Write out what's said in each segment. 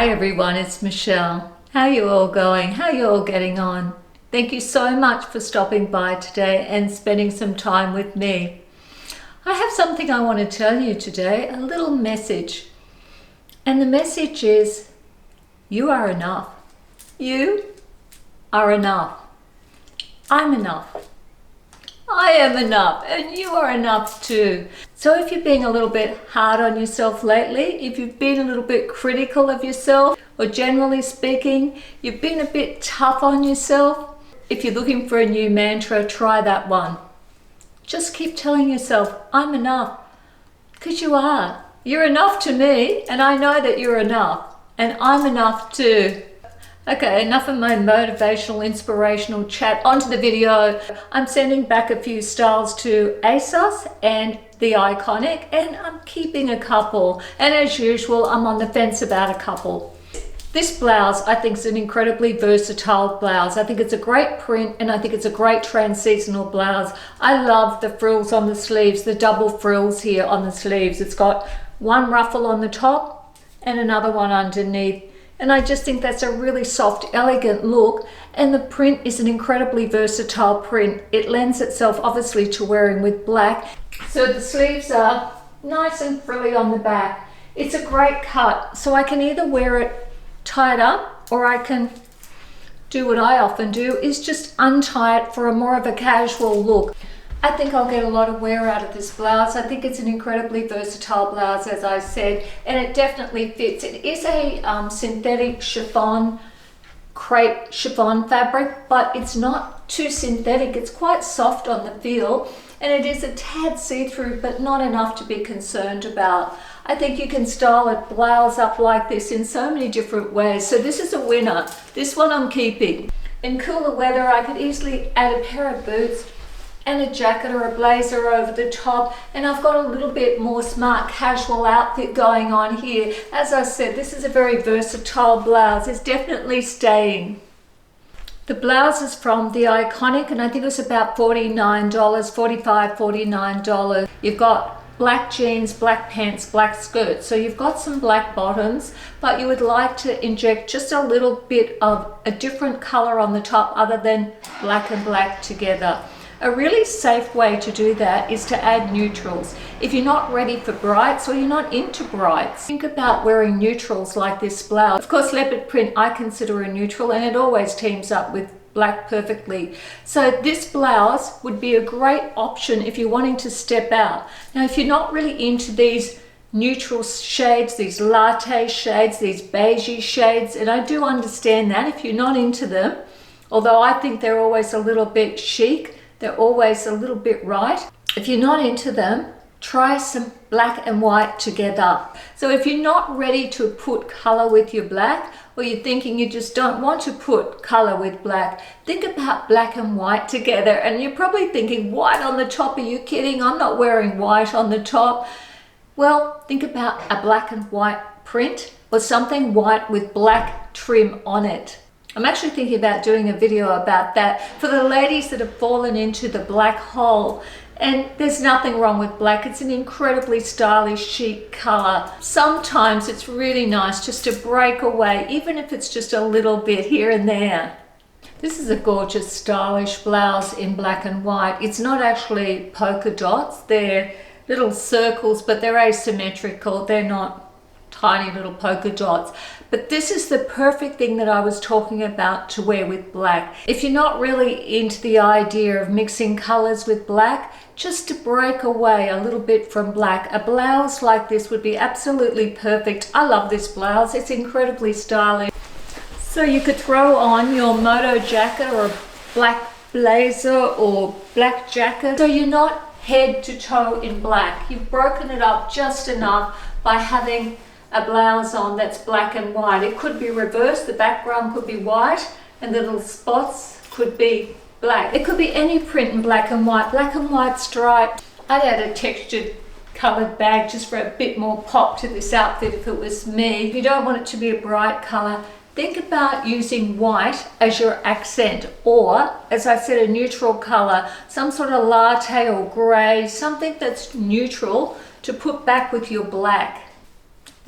Hi everyone, it's Michelle. How are you all going? How are you all getting on? Thank you so much for stopping by today and spending some time with me. I have something I want to tell you today, a little message. And the message is, you are enough. You are enough. I'm enough. I am enough, and you are enough too. So if you're being a little bit hard on yourself lately, if you've been a little bit critical of yourself, or generally speaking, you've been a bit tough on yourself, if you're looking for a new mantra, try that one. Just keep telling yourself, I'm enough, because you are. You're enough to me, and I know that you're enough, and I'm enough too. Okay, enough of my motivational, inspirational chat. Onto the video. I'm sending back a few styles to ASOS and the ICONIC, and I'm keeping a couple. And as usual, I'm on the fence about a couple. This blouse, I think, is an incredibly versatile blouse. I think it's a great print, and I think it's a great trans-seasonal blouse. I love the frills on the sleeves, the double frills here on the sleeves. It's got one ruffle on the top and another one underneath. And I just think that's a really soft, elegant look. And the print is an incredibly versatile print. It lends itself obviously to wearing with black. So the sleeves are nice and frilly on the back. It's a great cut. So I can either wear it tied up, or I can do what I often do, is just untie it for a more of a casual look. I think I'll get a lot of wear out of this blouse. I think it's an incredibly versatile blouse, as I said, and it definitely fits. It is a synthetic chiffon, crepe chiffon fabric, but it's not too synthetic. It's quite soft on the feel, and it is a tad see-through, but not enough to be concerned about. I think you can style a blouse up like this in so many different ways. So this is a winner. This one I'm keeping. In cooler weather, I could easily add a pair of boots and a jacket or a blazer over the top, and I've got a little bit more smart casual outfit going on here. As I said, this is a very versatile blouse. It's definitely staying. The blouse is from the ICONIC, and I think it was about $49, $45, $49. You've got black jeans, black pants, black skirts. So you've got some black bottoms, but you would like to inject just a little bit of a different color on the top other than black and black together. A really safe way to do that is to add neutrals. If you're not ready for brights or you're not into brights, think about wearing neutrals like this blouse. Of course, leopard print I consider a neutral, and it always teams up with black perfectly. So this blouse would be a great option if you're wanting to step out. Now, if you're not really into these neutral shades, these latte shades, these beigey shades, and I do understand that if you're not into them, although I think they're always a little bit chic, they're always a little bit right. If you're not into them, try some black and white together. So if you're not ready to put color with your black, or you're thinking you just don't want to put color with black, think about black and white together. And you're probably thinking, white on the top, are you kidding? I'm not wearing white on the top. Well, think about a black and white print, or something white with black trim on it. I'm actually thinking about doing a video about that for the ladies that have fallen into the black hole. And there's nothing wrong with black. It's an incredibly stylish, chic color. Sometimes it's really nice just to break away, even if it's just a little bit here and there. This is a gorgeous, stylish blouse in black and white. It's not actually polka dots. They're little circles, but they're asymmetrical. They're not tiny little polka dots. But this is the perfect thing that I was talking about to wear with black. If you're not really into the idea of mixing colors with black, just to break away a little bit from black, a blouse like this would be absolutely perfect. I love this blouse. It's incredibly stylish. So you could throw on your moto jacket or a black blazer or black jacket. So you're not head to toe in black. You've broken it up just enough by having a blouse on that's black and white. It could be reversed. The background could be white and the little spots could be black. It could be any print in black and white stripe. I'd add a textured colored bag just for a bit more pop to this outfit if it was me. If you don't want it to be a bright color, think about using white as your accent, or, as I said, a neutral color, some sort of latte or gray, something that's neutral to put back with your black.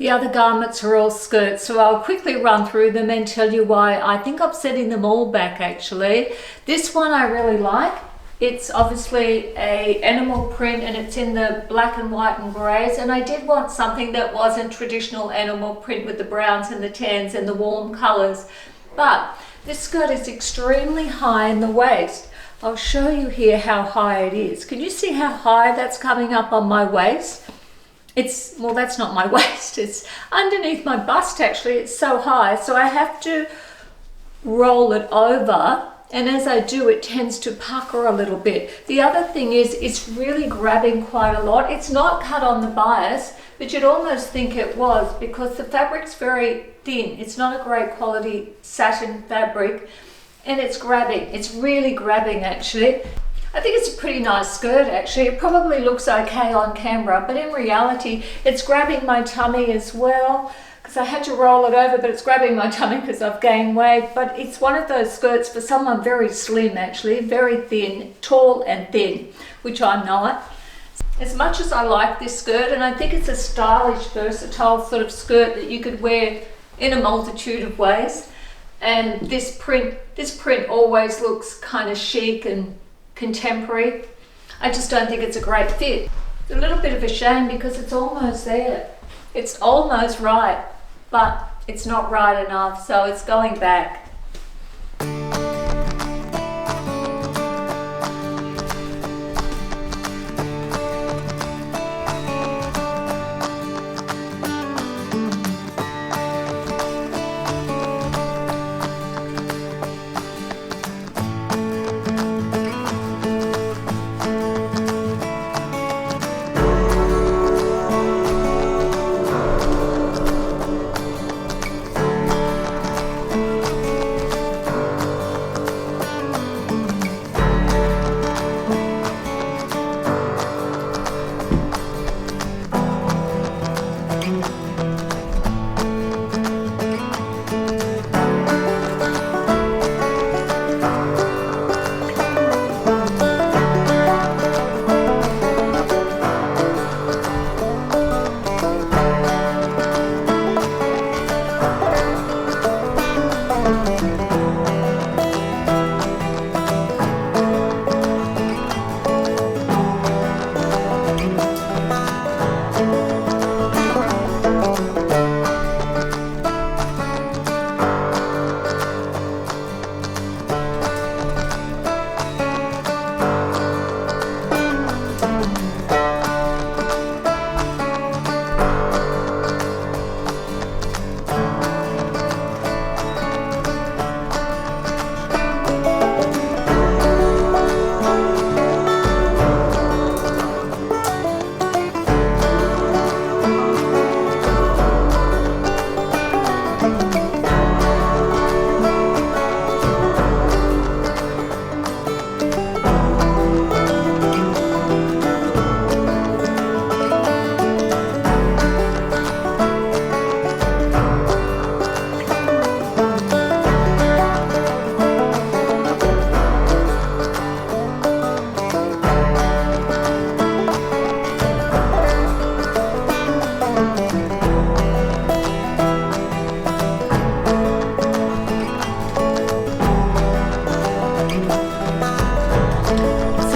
The other garments are all skirts, so I'll quickly run through them and tell you why I think I'm setting them all back actually. This one I really like. It's obviously a animal print and it's in the black and white and greys, and I did want something that wasn't traditional animal print with the browns and the tans and the warm colours. But this skirt is extremely high in the waist. I'll show you here how high it is. Can you see how high that's coming up on my waist? Well, that's not my waist, it's underneath my bust actually. It's so high, so I have to roll it over, and as I do it tends to pucker a little bit. The other thing is it's really grabbing quite a lot. It's not cut on the bias, but you'd almost think it was because the fabric's very thin. It's not a great quality satin fabric, and it's grabbing. It's really grabbing actually. I think it's a pretty nice skirt actually. It probably looks okay on camera, but in reality it's grabbing my tummy as well, because I had to roll it over, but it's grabbing my tummy because I've gained weight. But it's one of those skirts for someone very slim actually, very thin, tall and thin, which I'm not. As much as I like this skirt, and I think it's a stylish, versatile sort of skirt that you could wear in a multitude of ways, and this print always looks kind of chic and contemporary. I just don't think it's a great fit. It's a little bit of a shame because it's almost there. It's almost right, but it's not right enough, so it's going back.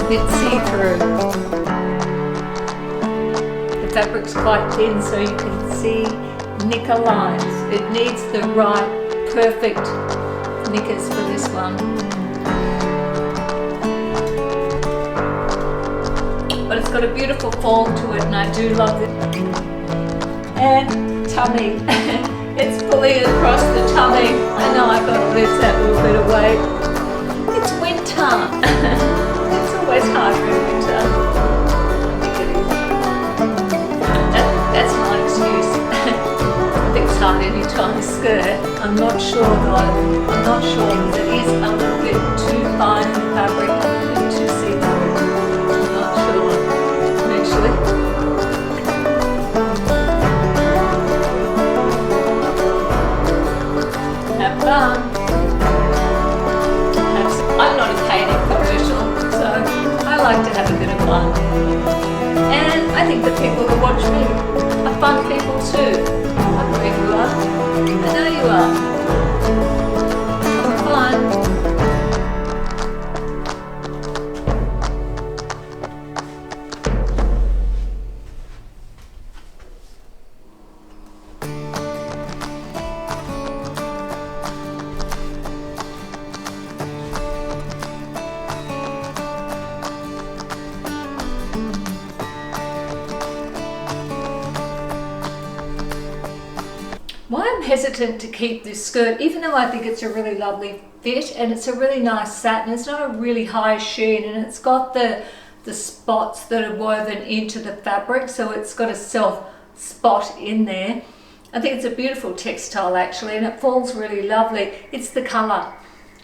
bit see-through. The fabric's quite thin, so you can see knicker lines. It needs the right, perfect knickers for this one. But it's got a beautiful form to it, and I do love it. And tummy. It's pulling across the tummy. I know I've got to lose that little bit of weight. It's winter. It's always harder in winter. I think it is. That's my excuse. I think it's hard any time to skirt. I'm not sure though. I'm not sure because it is a little bit too fine in the fabric, a little bit too see-through. I'm not sure, actually. Have fun. I'm not a painting commercial, so I like to have a bit of fun. And I think the people who watch me are fun. fun people too. I believe you are. I know you are. Have fun. Why I'm hesitant to keep this skirt, even though I think it's a really lovely fit and it's a really nice satin, it's not a really high sheen, and it's got the spots that are woven into the fabric, so it's got a self spot in there. I think it's a beautiful textile actually, and it falls really lovely. It's the colour.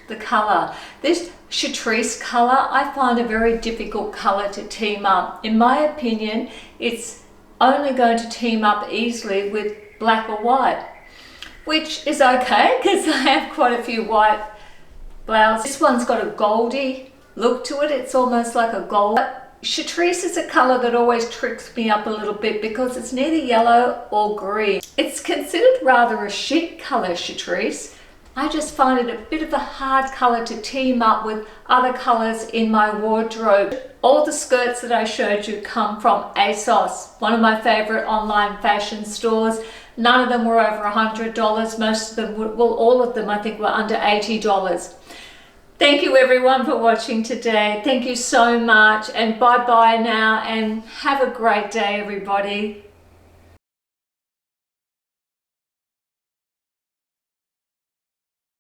The colour. This chartreuse colour I find a very difficult colour to team up. In my opinion, it's only going to team up easily with black or white, which is okay because I have quite a few white blouses. This one's got a goldy look to it. It's almost like a gold. Chartreuse is a colour that always tricks me up a little bit because it's neither yellow or green. It's considered rather a chic colour, chartreuse. I just find it a bit of a hard colour to team up with other colours in my wardrobe. All the skirts that I showed you come from ASOS, one of my favourite online fashion stores. None of them were over $100. Most of them, well, all of them I think were under $80. Thank you everyone for watching today. Thank you so much, and bye bye now, and have a great day everybody.